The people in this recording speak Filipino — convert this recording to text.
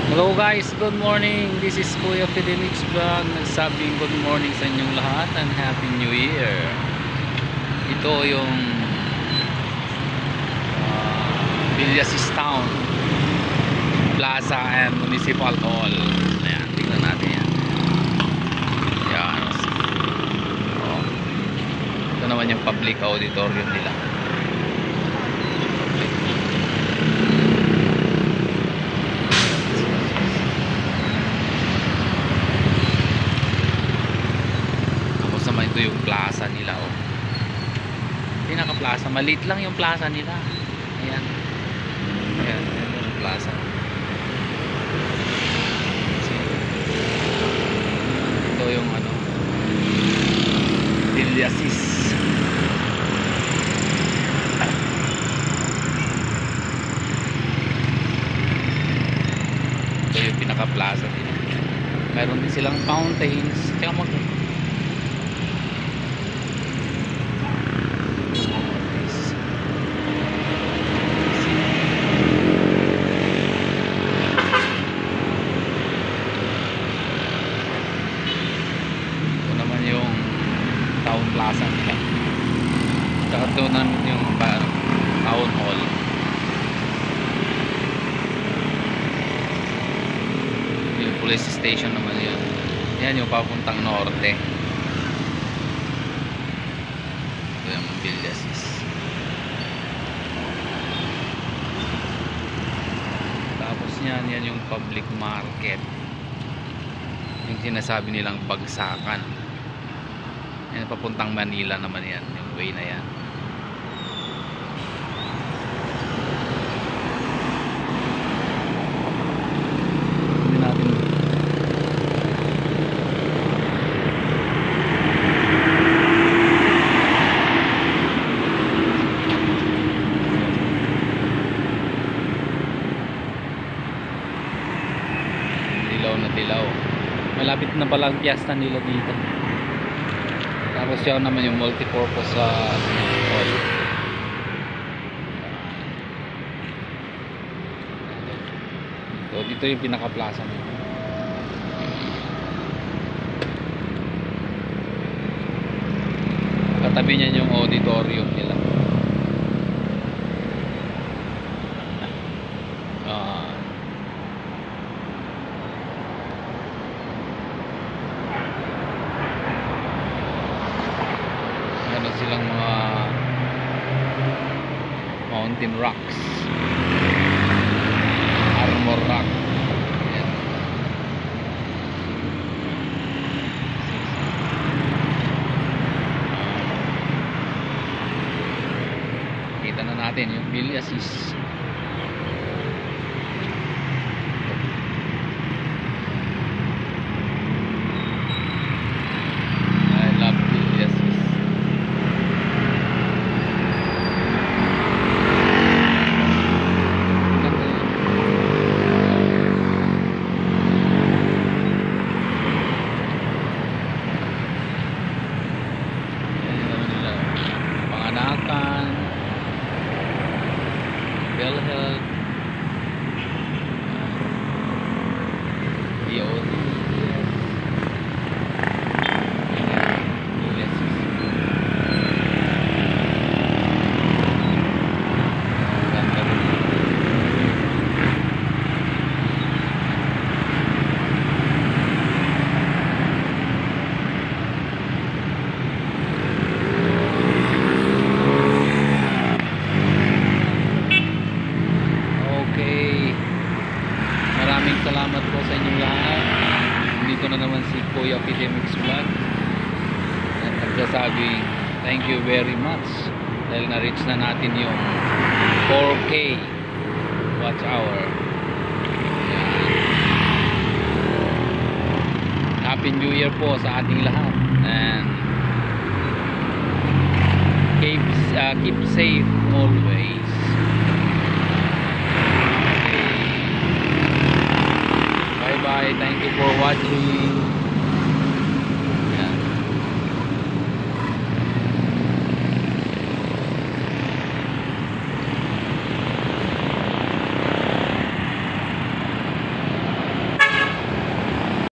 Hello guys, good morning. This is Kuya Fidelix Vlog. Nagsabing good morning sa inyong lahat and Happy New Year. Ito yung Villasis Town Plaza and Municipal Hall. Ayan, tingnan natin yan. Ayan. Oh. Ito naman yung public auditorium nila. Ito yung plaza nila, oh. Pinaka plaza, maliit lang yung plaza nila. Ayan. Ayan, ayan yung plaza. Ito yung ano, Villasis. Ito yung pinaka plaza nila. Meron din silang fountains. Tsaka Town Plaza nila. Tsaka ito namin yung Town Hall. Yung police station naman yun. Yan yung papuntang norte. Ito yung Villasis. Tapos yan yung public market. Yung sinasabi nilang bagsakan. Yan, papuntang Manila naman yan, yung way na yan. Hindi natin dilaw na dilaw. Malapit na pala ang piyesta nila dito. Tapos yun naman yung multipurpose hall. So, dito yung pinaka-plaza nila. Katabi niyan yung auditorium nila. Meron silang mga mountain rocks, armor rock. Ayan. Kita na natin yung Villasis. Panganakan, PhilHealth, DOD, maraming salamat po sa inyong lahat. Dito na naman si Kuya Fidelix Vlog at nagsasabi thank you very much dahil na-reach na natin yung 4K watch hour. Happy New Year po sa ating lahat and keep safe always. Bye, thank you for watching.